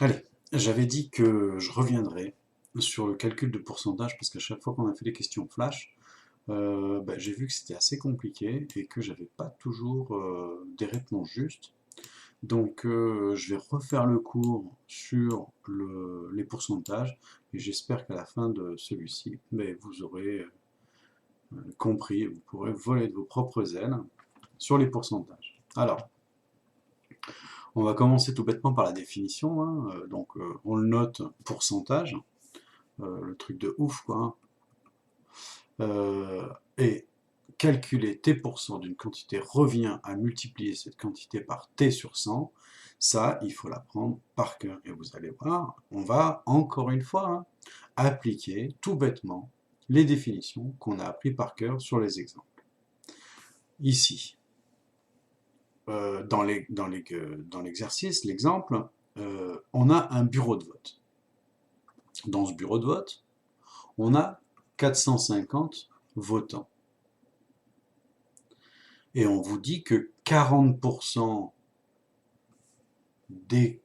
Allez, j'avais dit que je reviendrai sur le calcul de pourcentage parce qu'à chaque fois qu'on a fait des questions flash, j'ai vu que c'était assez compliqué et que j'avais pas toujours des réponses justes. Donc je vais refaire le cours sur les pourcentages et j'espère qu'à la fin de celui-ci, vous aurez compris, vous pourrez voler de vos propres ailes sur les pourcentages. Alors, on va commencer tout bêtement par la définition, hein. On le note pourcentage, le truc de ouf quoi, hein. Et calculer t% d'une quantité revient à multiplier cette quantité par t sur 100. Ça, il faut l'apprendre par cœur. Et vous allez voir, on va encore une fois appliquer tout bêtement les définitions qu'on a appris par cœur sur les exemples. Ici, dans l'exercice, l'exemple, on a un bureau de vote. Dans ce bureau de vote, on a 450 votants. Et on vous dit que 40% des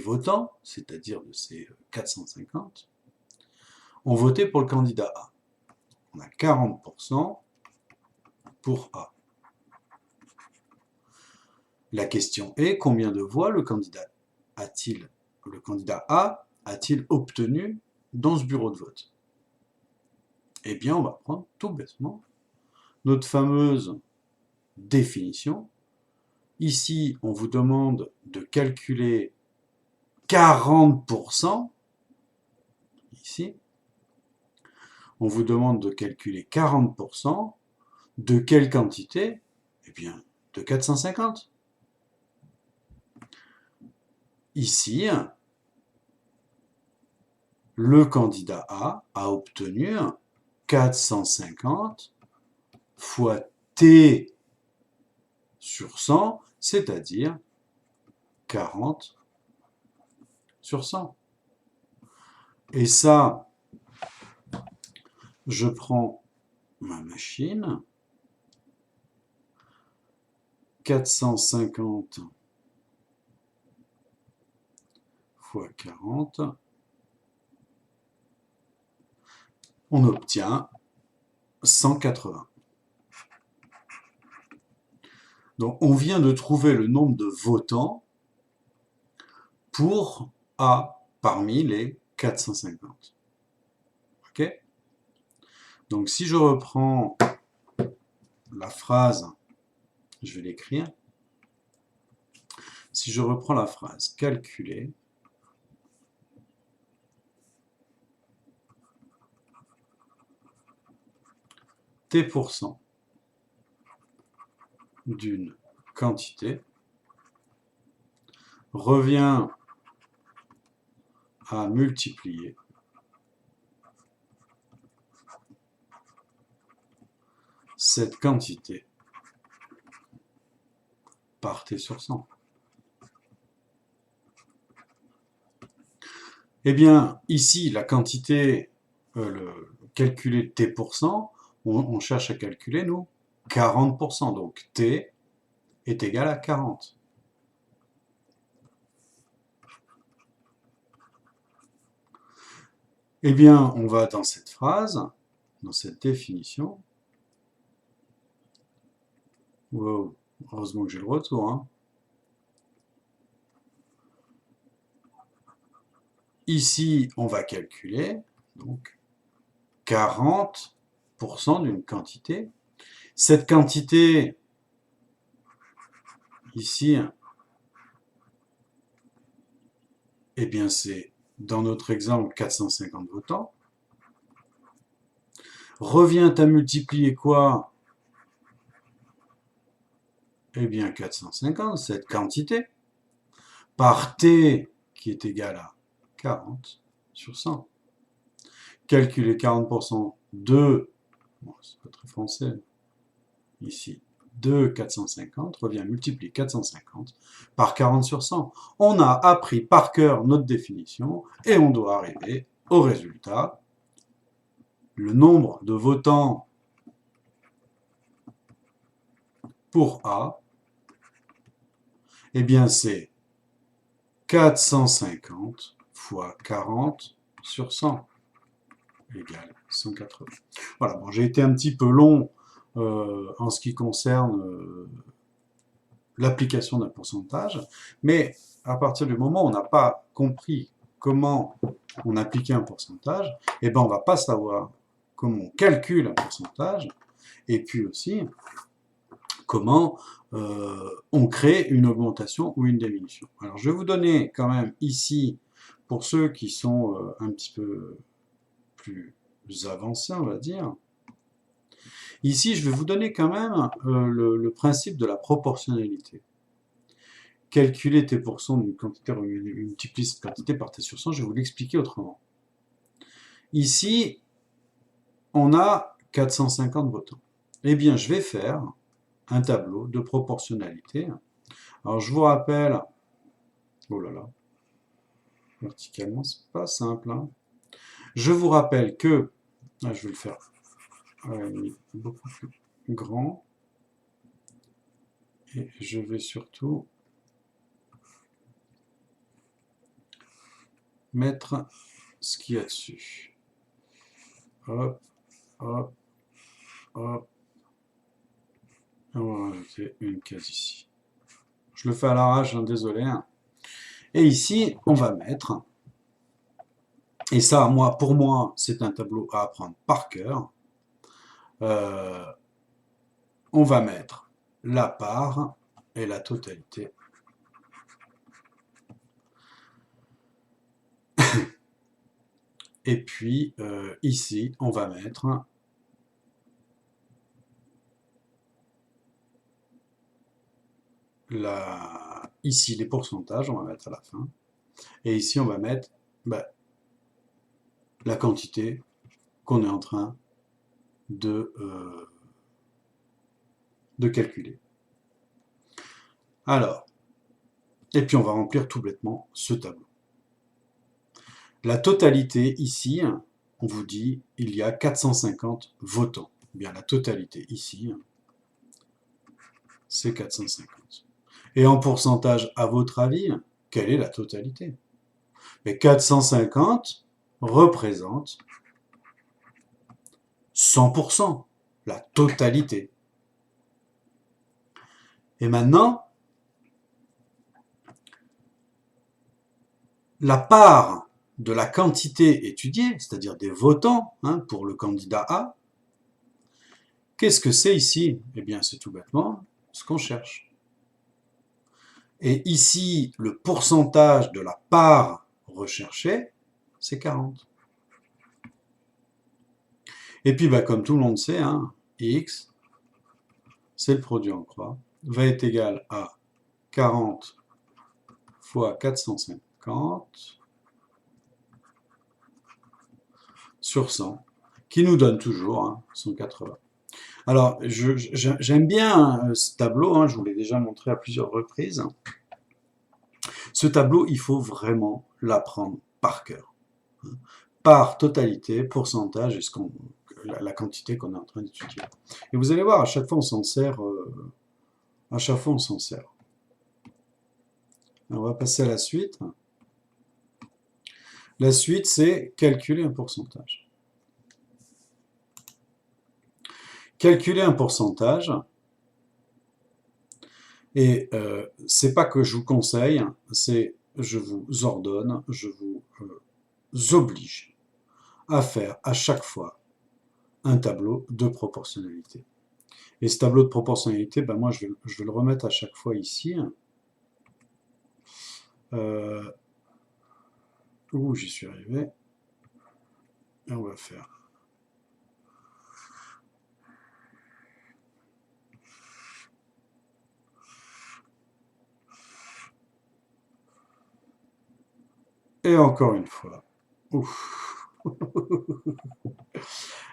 votants, c'est-à-dire de ces 450, ont voté pour le candidat A. On a 40% pour A. La question est, combien de voix le candidat A a-t-il obtenu dans ce bureau de vote? Eh bien, on va prendre tout bêtement notre fameuse définition. Ici, on vous demande de calculer 40%. Ici, on vous demande de calculer 40% de quelle quantité? Eh bien, de 450. Ici, le candidat A obtenu 450 fois T sur 100, c'est-à-dire 40 sur 100. Et ça, je prends ma machine, 450 fois 40, on obtient 180. Donc on vient de trouver le nombre de votants pour A parmi les 450. Ok? Donc si je reprends la phrase, je vais l'écrire. Si je reprends la phrase, calculer T% d'une quantité revient à multiplier cette quantité par T sur 100. Eh bien, ici, la quantité, calculer T%, on cherche à calculer, nous, 40%. Donc, T est égal à 40. Eh bien, on va dans cette phrase, dans cette définition. Wow, heureusement que j'ai le retour, hein. Ici, on va calculer donc 40% d'une quantité. Cette quantité, ici, eh bien c'est, dans notre exemple, 450 votants, revient à multiplier quoi? Eh bien 450, cette quantité, par T qui est égal à 40 sur 100. Calculer 40% de, bon, c'est pas très français, ici, de 450 revient à multiplier 450 par 40 sur 100. On a appris par cœur notre définition et on doit arriver au résultat. Le nombre de votants pour A, eh bien c'est 450 fois 40 sur 100 égale 180. Voilà, bon, j'ai été un petit peu long en ce qui concerne l'application d'un pourcentage, mais à partir du moment où on n'a pas compris comment on appliquait un pourcentage, eh ben on ne va pas savoir comment on calcule un pourcentage, et puis aussi comment on crée une augmentation ou une diminution. Alors je vais vous donner quand même ici, pour ceux qui sont un petit peu plus avancés, on va dire, ici je vais vous donner quand même le principe de la proportionnalité. Calculer tes pourcents d'une quantité, multiplier cette quantité par t sur 100, je vais vous l'expliquer autrement. Ici, on a 450 votants. Eh bien, je vais faire un tableau de proportionnalité. Alors, je vous rappelle, oh là là, verticalement, c'est pas simple, hein. Je vous rappelle que, je vais le faire beaucoup plus grand, et je vais surtout mettre ce qu'il y a dessus. Hop, hop, hop. On va rajouter une case ici. Je le fais à l'arrache, hein, désolé. Et ici, on va mettre, et ça, pour moi, c'est un tableau à apprendre par cœur. On va mettre la part et la totalité. Et puis, ici, on va mettre ici les pourcentages, on va mettre à la fin. Et ici, on va mettre la quantité qu'on est en train de calculer. Alors, et puis on va remplir tout bêtement ce tableau. La totalité, ici, on vous dit, il y a 450 votants. Eh bien, la totalité, ici, c'est 450. Et en pourcentage, à votre avis, quelle est la totalité? Mais 450 représente 100%, la totalité. Et maintenant, la part de la quantité étudiée, c'est-à-dire des votants pour le candidat A, qu'est-ce que c'est ici? Eh bien, c'est tout bêtement ce qu'on cherche. Et ici, le pourcentage de la part recherchée, c'est 40. Et puis, comme tout le monde sait, X, c'est le produit en croix, va être égal à 40 fois 450 sur 100, qui nous donne toujours 180. Alors, j'aime bien ce tableau, je vous l'ai déjà montré à plusieurs reprises. Ce tableau, il faut vraiment l'apprendre par cœur. Par totalité, pourcentage, la quantité qu'on est en train d'étudier. Et vous allez voir, à chaque fois, on s'en sert. On va passer à la suite. La suite, c'est calculer un pourcentage. Calculer un pourcentage, et c'est pas que je vous conseille, c'est je vous ordonne, je vous oblige à faire à chaque fois un tableau de proportionnalité. Et ce tableau de proportionnalité, moi je vais le remettre à chaque fois ici. Où j'y suis arrivé. Et on va faire. Et encore une fois. Ouf.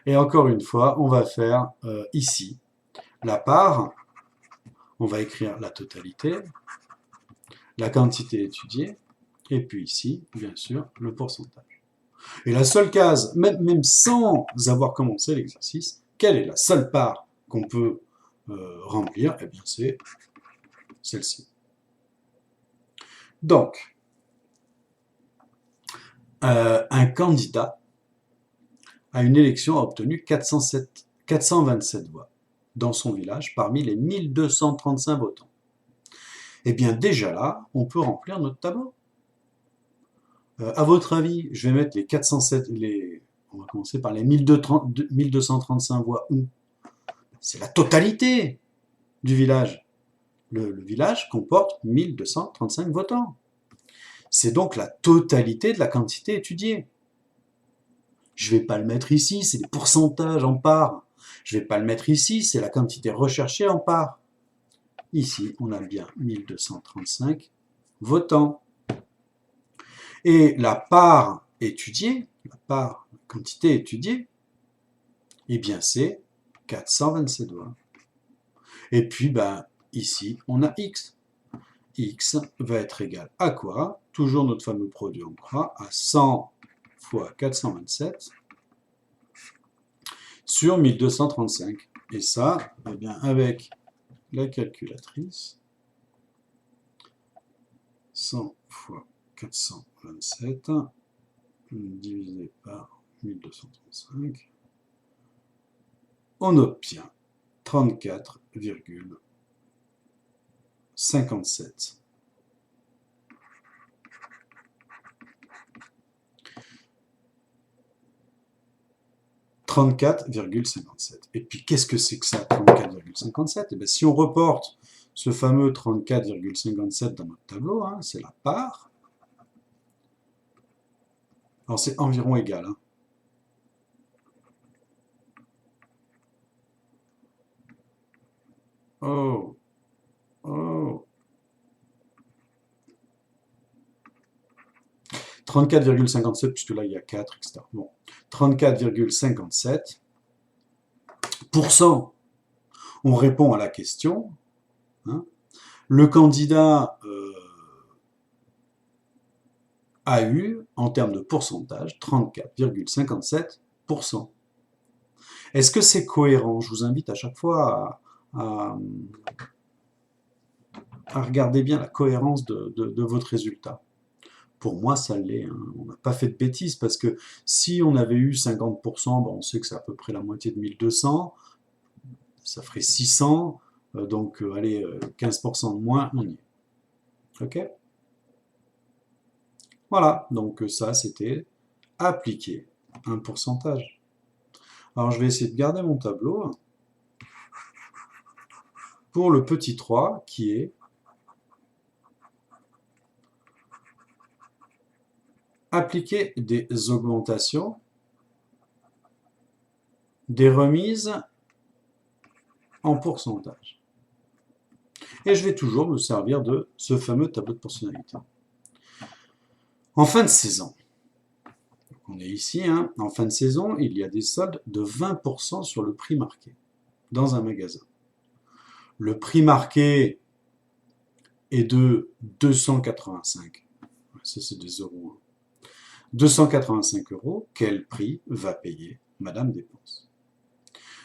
Et encore une fois, on va faire ici la part. On va écrire la totalité, la quantité étudiée, et puis ici, bien sûr, le pourcentage. Et la seule case, même sans avoir commencé l'exercice, quelle est la seule part qu'on peut remplir? Eh bien, c'est celle-ci. Donc, un candidat à une élection a obtenu 427 voix dans son village parmi les 1235 votants. Eh bien déjà là, on peut remplir notre tableau. À votre avis, je vais mettre les 407, on va commencer par les 1235 voix où? C'est la totalité du village. Le village comporte 1235 votants. C'est donc la totalité de la quantité étudiée. Je ne vais pas le mettre ici, c'est les pourcentages en parts. Je ne vais pas le mettre ici, c'est la quantité recherchée en parts. Ici, on a bien 1235 votants. Et la part étudiée, la quantité étudiée, eh bien c'est 427 voix. Et puis, ben, ici, on a X. X va être égal à quoi? Toujours notre fameux produit en croix, à 100 fois 427 sur 1235. Et ça, eh bien, avec la calculatrice, 100 fois 427 divisé par 1235, on obtient 34,57. 34,57. Et puis, qu'est-ce que c'est que ça, 34,57? Eh bien, si on reporte ce fameux 34,57 dans notre tableau, hein, c'est la part. Alors, c'est environ égal. Hein. Oh, oh. 34,57, puisque là, il y a 4, etc. Bon, 34,57%. On répond à la question. Hein. Le candidat a eu, en termes de pourcentage, 34,57%. Est-ce que c'est cohérent? Je vous invite à chaque fois à regarder bien la cohérence de votre résultat. Pour moi, ça l'est. Hein. On n'a pas fait de bêtises parce que si on avait eu 50%, ben on sait que c'est à peu près la moitié de 1200, ça ferait 600, donc allez, 15% de moins, on y est. Ok? Voilà, donc ça, c'était appliquer un pourcentage. Alors, je vais essayer de garder mon tableau pour le petit 3 qui est appliquer des augmentations, des remises en pourcentage. Et je vais toujours me servir de ce fameux tableau de proportionnalité. En fin de saison, on est ici, hein, en fin de saison, il y a des soldes de 20% sur le prix marqué dans un magasin. Le prix marqué est de 285. Ça, c'est des euros. 285 euros, quel prix va payer Madame Dépense?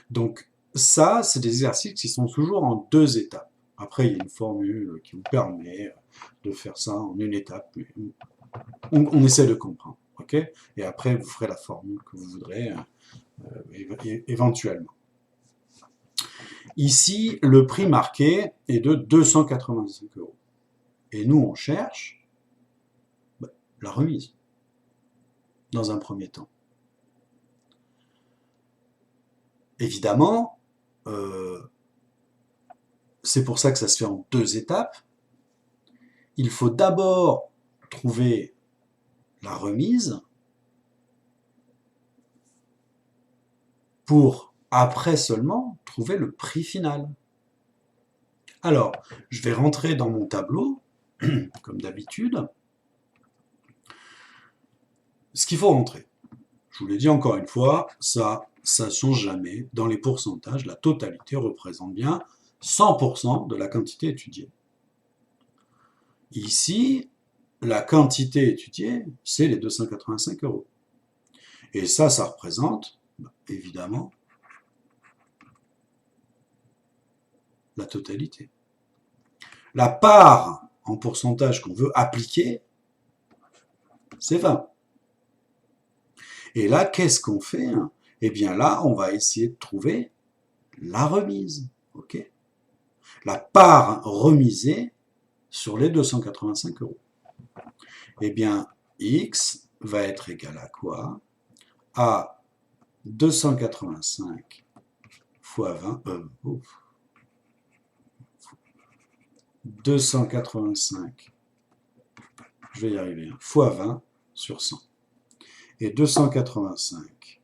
Donc, ça, c'est des exercices qui sont toujours en 2 étapes. Après, il y a une formule qui vous permet de faire ça en une étape. On essaie de comprendre. Okay, et après, vous ferez la formule que vous voudrez éventuellement. Ici, le prix marqué est de 285 euros. Et nous, on cherche la remise, dans un premier temps. Évidemment, c'est pour ça que ça se fait en 2 étapes. Il faut d'abord trouver la remise pour, après seulement, trouver le prix final. Alors, je vais rentrer dans mon tableau, comme d'habitude. Ce qu'il faut rentrer, je vous l'ai dit encore une fois, ça ne change jamais. Dans les pourcentages, la totalité représente bien 100% de la quantité étudiée. Ici, la quantité étudiée, c'est les 285 euros. Et ça représente, évidemment, la totalité. La part en pourcentage qu'on veut appliquer, c'est 20. Et là, qu'est-ce qu'on fait? Eh bien là, on va essayer de trouver la remise. Ok? La part remisée sur les 285 euros. Eh bien, x va être égal à quoi? À 285 fois 20, 285, je vais y arriver, fois 20 sur 100. Et 285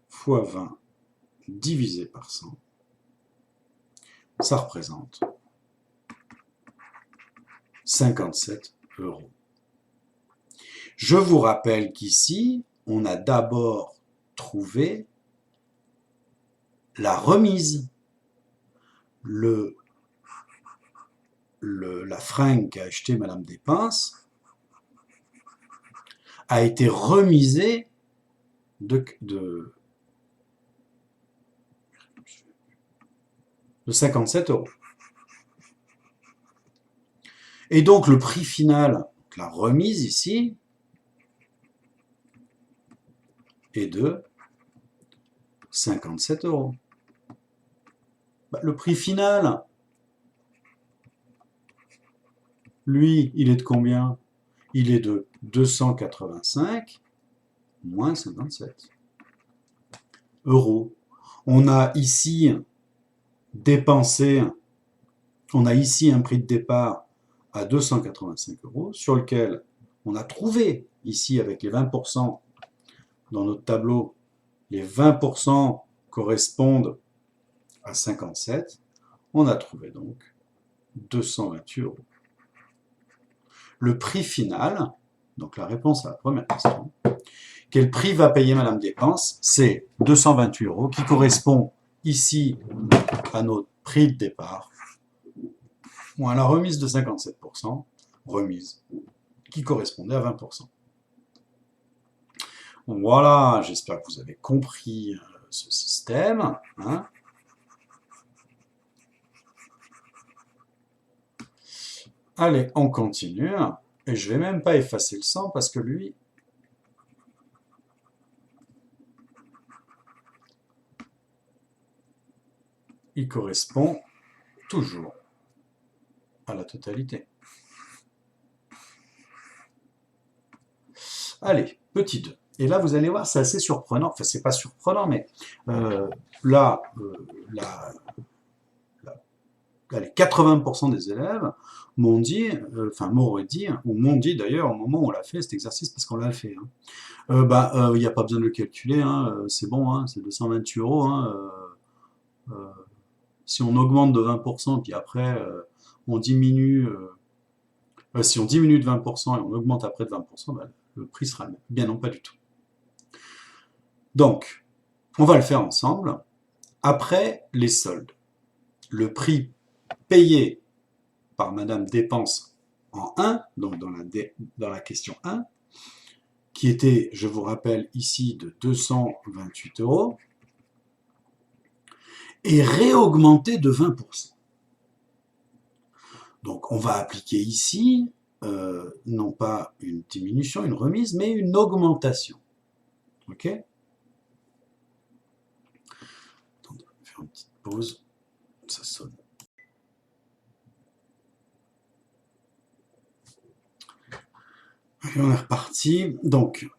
fois 20 divisé par 100, ça représente 57 euros. Je vous rappelle qu'ici, on a d'abord trouvé la remise. La fringue qu'a acheté Madame Despenses a été remisée de 57 euros. Et donc le prix final, la remise ici, est de 57 euros. Le prix final, lui, il est de combien? Il est de 285 moins 57 euros. On a ici dépensé, on a ici un prix de départ à 285 euros, sur lequel on a trouvé ici avec les 20% dans notre tableau, les 20% correspondent à 57, on a trouvé donc 228 euros. Le prix final, donc la réponse à la première question, quel prix va payer Madame Despenses? C'est 228 euros qui correspond ici à notre prix de départ, moins la remise de 57%, remise qui correspondait à 20%. Donc voilà, j'espère que vous avez compris ce système. Hein. Allez, on continue. Et je ne vais même pas effacer le 100 parce que lui, il correspond toujours à la totalité. Allez, petit 2. Et là, vous allez voir, c'est assez surprenant. Enfin, c'est pas surprenant, mais là, allez, 80% des élèves m'ont dit, m'auraient dit, ou m'ont dit d'ailleurs au moment où on l'a fait, cet exercice, parce qu'on l'a fait. Il n'y a pas besoin de le calculer, hein, c'est bon, hein, c'est 228 euros. Hein, si on augmente de 20%, puis après on diminue, si on diminue de 20% et on augmente après de 20%, le prix sera le même. Bien non, pas du tout. Donc, on va le faire ensemble. Après les soldes, le prix payé par Madame Dépense en 1, donc dans la question 1, qui était, je vous rappelle, ici de 228 euros, est réaugmenté de 20%. Donc on va appliquer ici, non pas une diminution, une remise, mais une augmentation. Ok? Attendez, on va faire une petite pause, ça sonne. Et on est reparti. Donc,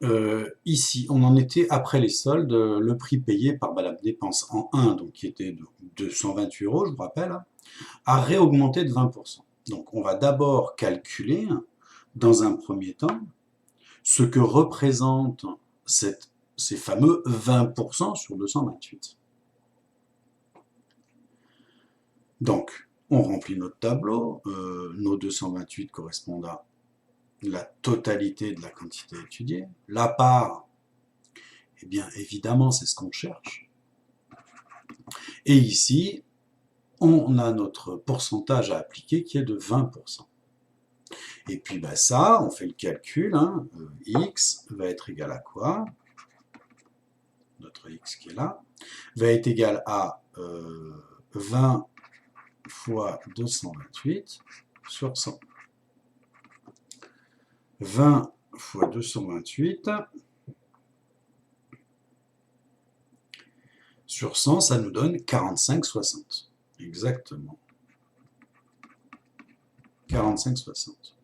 ici, on en était après les soldes, le prix payé par Madame Dépense en 1, donc qui était de 228 euros, je vous rappelle, a réaugmenté de 20%. Donc, on va d'abord calculer, dans un premier temps, ce que représentent ces fameux 20% sur 228. Donc, on remplit notre tableau, nos 228 correspondent à la totalité de la quantité étudiée. La part, eh bien évidemment, c'est ce qu'on cherche. Et ici, on a notre pourcentage à appliquer qui est de 20%. Et puis ça, on fait le calcul, hein, x va être égal à quoi? Notre x qui est là, va être égal à 20 fois 228 sur 100. 20 fois 228, Sur 100, ça nous donne 45,60. Exactement. 45,60.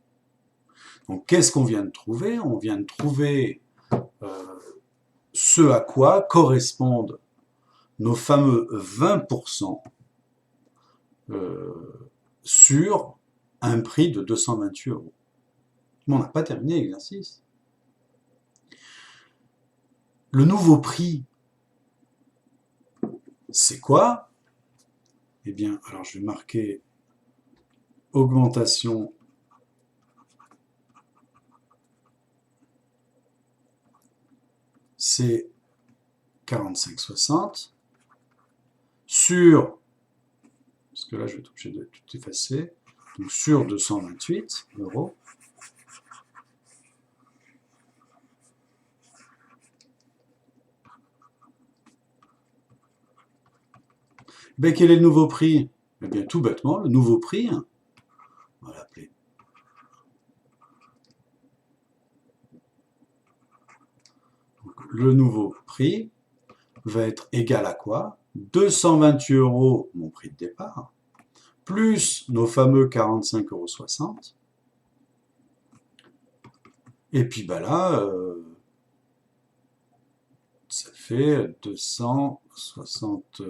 Donc, qu'est-ce qu'on vient de trouver? On vient de trouver ce à quoi correspondent nos fameux 20% sur un prix de 228 euros. Mais on n'a pas terminé l'exercice. Le nouveau prix, c'est quoi? Eh bien, alors je vais marquer augmentation c'est 45,60 sur, parce que là je vais être obligé de tout effacer, donc sur 228 euros. Ben, quel est le nouveau prix? Eh bien, tout bêtement, le nouveau prix, on va l'appeler le nouveau prix va être égal à quoi? 228 euros, mon prix de départ, plus nos fameux 45,60 €. Et puis bah là, ça fait 260...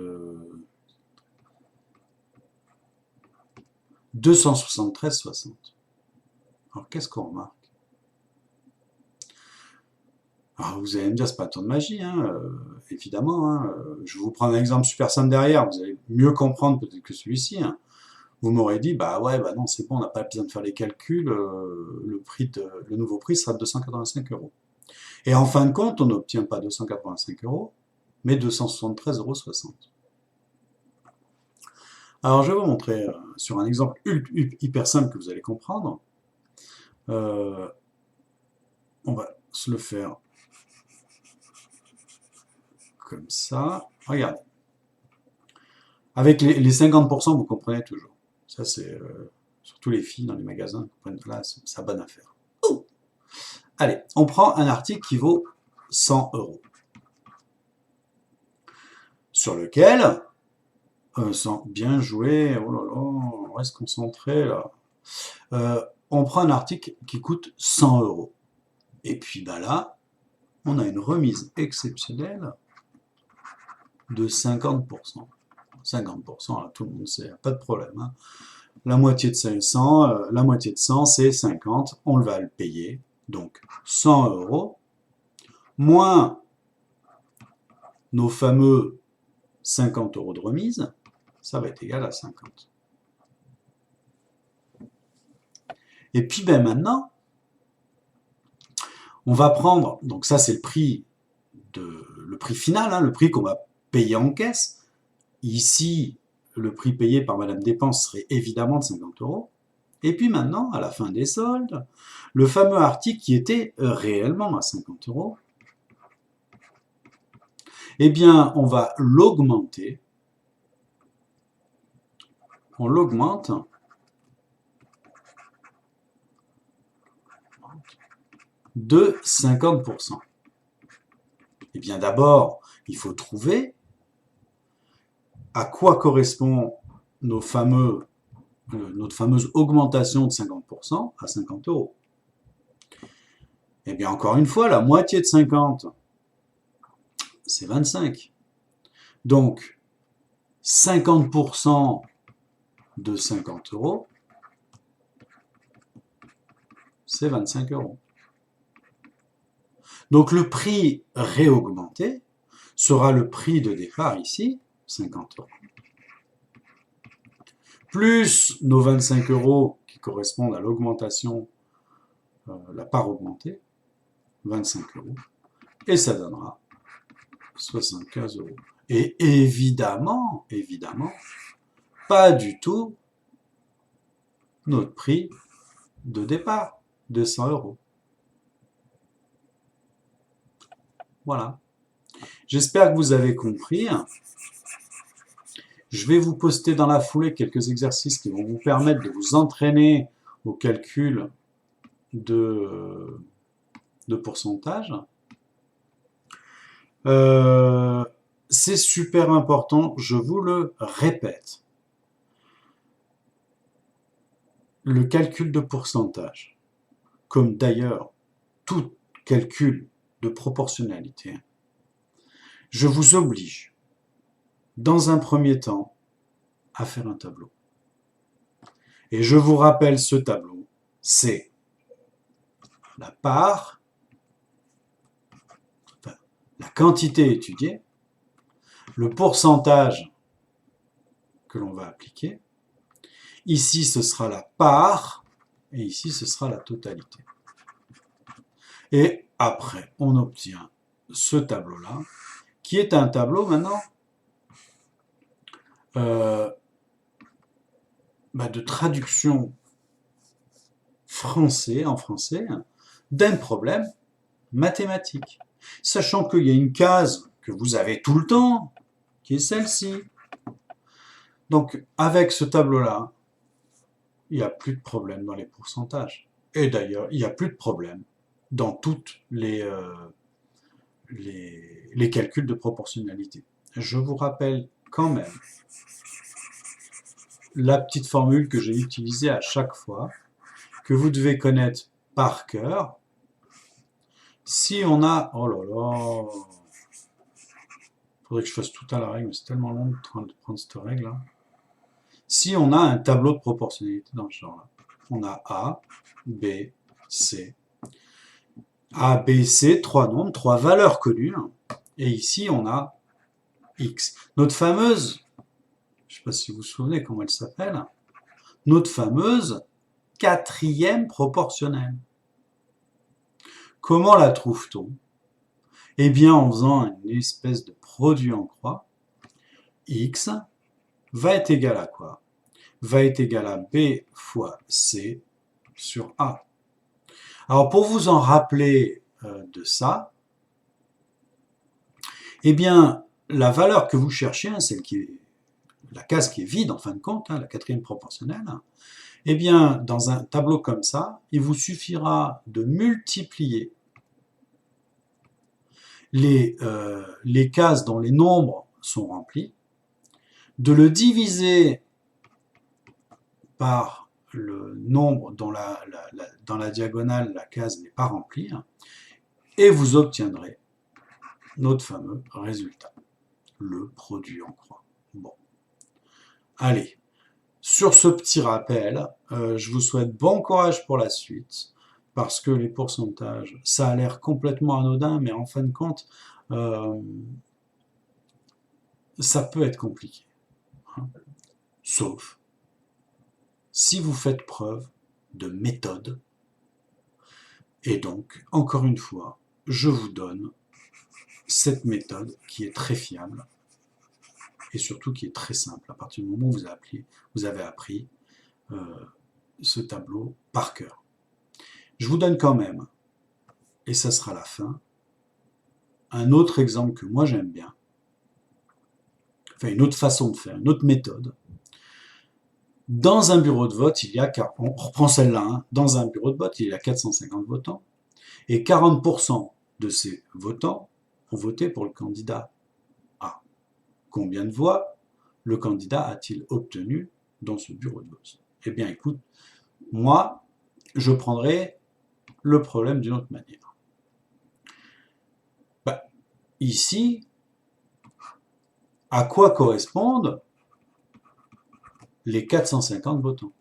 273,60. Alors qu'est-ce qu'on remarque? Alors vous allez me dire, c'est pas un tour de magie, hein, évidemment. Hein, je vous prends un exemple super simple derrière, vous allez mieux comprendre peut-être que celui-ci. Hein. Vous m'aurez dit, bah ouais, bah non, c'est bon, on n'a pas besoin de faire les calculs, le nouveau prix sera de 285 euros. Et en fin de compte, on n'obtient pas 285 euros, mais 273,60 €. Alors je vais vous montrer sur un exemple hyper simple que vous allez comprendre. On va se le faire comme ça. Regardez. Avec les 50%, vous comprenez toujours. Ça, c'est surtout les filles dans les magasins comprennent là, c'est bonne affaire. Ouh. Allez, on prend un article qui vaut 100 euros. Sur lequel, bien joué, oh là là, on reste concentré là. On prend un article qui coûte 100 euros. Et puis bah là, on a une remise exceptionnelle de 50%. 50%, là, tout le monde sait, pas de problème. Hein. La moitié de 500, la moitié de 100, c'est 50. On va le payer. Donc, 100 euros, moins nos fameux 50 euros de remise, ça va être égal à 50. Et puis, ben maintenant, on va prendre, donc ça c'est le prix final, hein, le prix qu'on va payer en caisse. Ici, le prix payé par Madame Dépense serait évidemment de 50 euros. Et puis maintenant, à la fin des soldes, le fameux article qui était réellement à 50 euros, eh bien, on va l'augmenter. On l'augmente de 50%. Eh bien, d'abord, il faut trouver à quoi correspond notre fameuse augmentation de 50% à 50 euros. Eh bien, encore une fois, la moitié de 50, c'est 25. Donc, 50% de 50 euros, c'est 25 euros. Donc, le prix réaugmenté sera le prix de départ ici, 50 euros. Plus nos 25 euros qui correspondent à l'augmentation, la part augmentée, 25 euros. Et ça donnera 75 euros. Et évidemment, pas du tout notre prix de départ de 100 euros. Voilà. J'espère que vous avez compris. Je vais vous poster dans la foulée quelques exercices qui vont vous permettre de vous entraîner au calcul de pourcentage. c'est super important, je vous le répète. Le calcul de pourcentage, comme d'ailleurs tout calcul de proportionnalité, je vous oblige, dans un premier temps, à faire un tableau. Et je vous rappelle ce tableau, c'est la part, enfin, la quantité étudiée, le pourcentage que l'on va appliquer. Ici, ce sera la part, et ici, ce sera la totalité. Et après, on obtient ce tableau-là, qui est un tableau maintenant de traduction en français d'un problème mathématique. Sachant qu'il y a une case que vous avez tout le temps, qui est celle-ci. Donc, avec ce tableau-là, il n'y a plus de problème dans les pourcentages. Et d'ailleurs, il n'y a plus de problème dans toutes les calculs de proportionnalité. Je vous rappelle quand même la petite formule que j'ai utilisée à chaque fois, que vous devez connaître par cœur. Si on a... Oh là là, faudrait que je fasse tout à la règle, mais c'est tellement long de prendre cette règle-là. Si on a un tableau de proportionnalité dans ce genre-là, on a A, B, C. A, B, C, trois nombres, trois valeurs connues. Et ici, on a X. Notre fameuse, je ne sais pas si vous vous souvenez comment elle s'appelle, notre fameuse quatrième proportionnelle. Comment la trouve-t-on? Eh bien, en faisant une espèce de produit en croix, X va être égal à quoi? Va être égal à B fois C sur A. Alors, pour vous en rappeler de ça, eh bien, la valeur que vous cherchez, celle qui est la case qui est vide en fin de compte, la quatrième proportionnelle, eh bien, dans un tableau comme ça, il vous suffira de multiplier les cases dont les nombres sont remplis, de le diviser par le nombre dont dans la diagonale la case n'est pas remplie, et vous obtiendrez notre fameux résultat, le produit en croix. Bon. Allez, sur ce petit rappel, je vous souhaite bon courage pour la suite, parce que les pourcentages, ça a l'air complètement anodin, mais en fin de compte, ça peut être compliqué. Sauf si vous faites preuve de méthode. Et donc, encore une fois, je vous donne cette méthode qui est très fiable et surtout qui est très simple à partir du moment où vous avez appris ce tableau par cœur. Je vous donne quand même, et ça sera la fin, un autre exemple que moi j'aime bien, enfin une autre façon de faire, une autre méthode. Dans un bureau de vote, on reprend celle-là, dans un bureau de vote, il y a 450 votants, et 40% de ces votants ont voté pour le candidat A. Combien de voix le candidat a-t-il obtenu dans ce bureau de vote? Eh bien, écoute, moi, je prendrai le problème d'une autre manière. Ici, à quoi correspondent les 450 votants?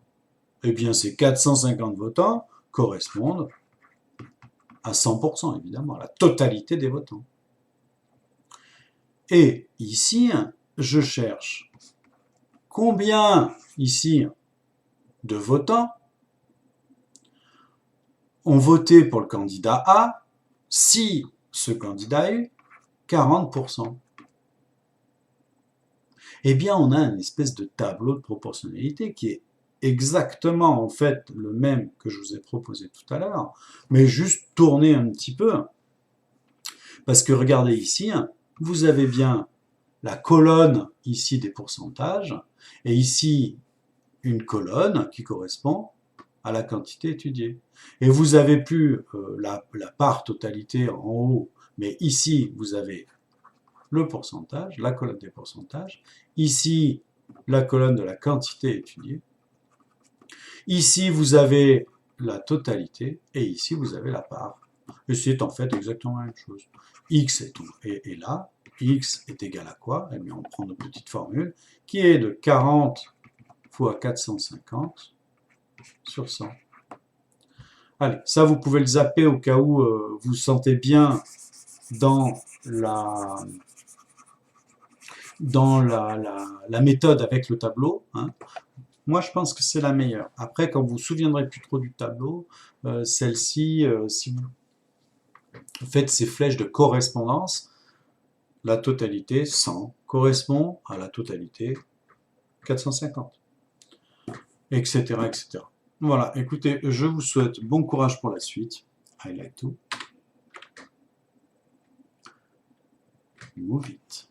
Eh bien, ces 450 votants correspondent à 100%, évidemment, à la totalité des votants. Et ici, je cherche combien, ici, de votants ont voté pour le candidat A si ce candidat a eu 40%. Eh bien, on a une espèce de tableau de proportionnalité qui est exactement, en fait, le même que je vous ai proposé tout à l'heure, mais juste tourné un petit peu. Parce que regardez ici, vous avez bien la colonne ici des pourcentages, et ici une colonne qui correspond à la quantité étudiée. Et vous avez plus la part totalité en haut, mais ici vous avez le pourcentage, la colonne des pourcentages. Ici, la colonne de la quantité étudiée. Ici, vous avez la totalité, et ici, vous avez la part. Et c'est en fait exactement la même chose. X est là, X est égal à quoi? Eh bien, on prend notre petite formule, qui est de 40 fois 450 sur 100. Allez, ça, vous pouvez le zapper au cas où vous vous sentez bien dans la méthode avec le tableau. Hein. Moi, je pense que c'est la meilleure. Après, quand vous vous souviendrez plus trop du tableau, celle-ci, si vous faites ces flèches de correspondance, la totalité 100 correspond à la totalité 450, etc., etc. Voilà, écoutez, je vous souhaite bon courage pour la suite. I like to move it.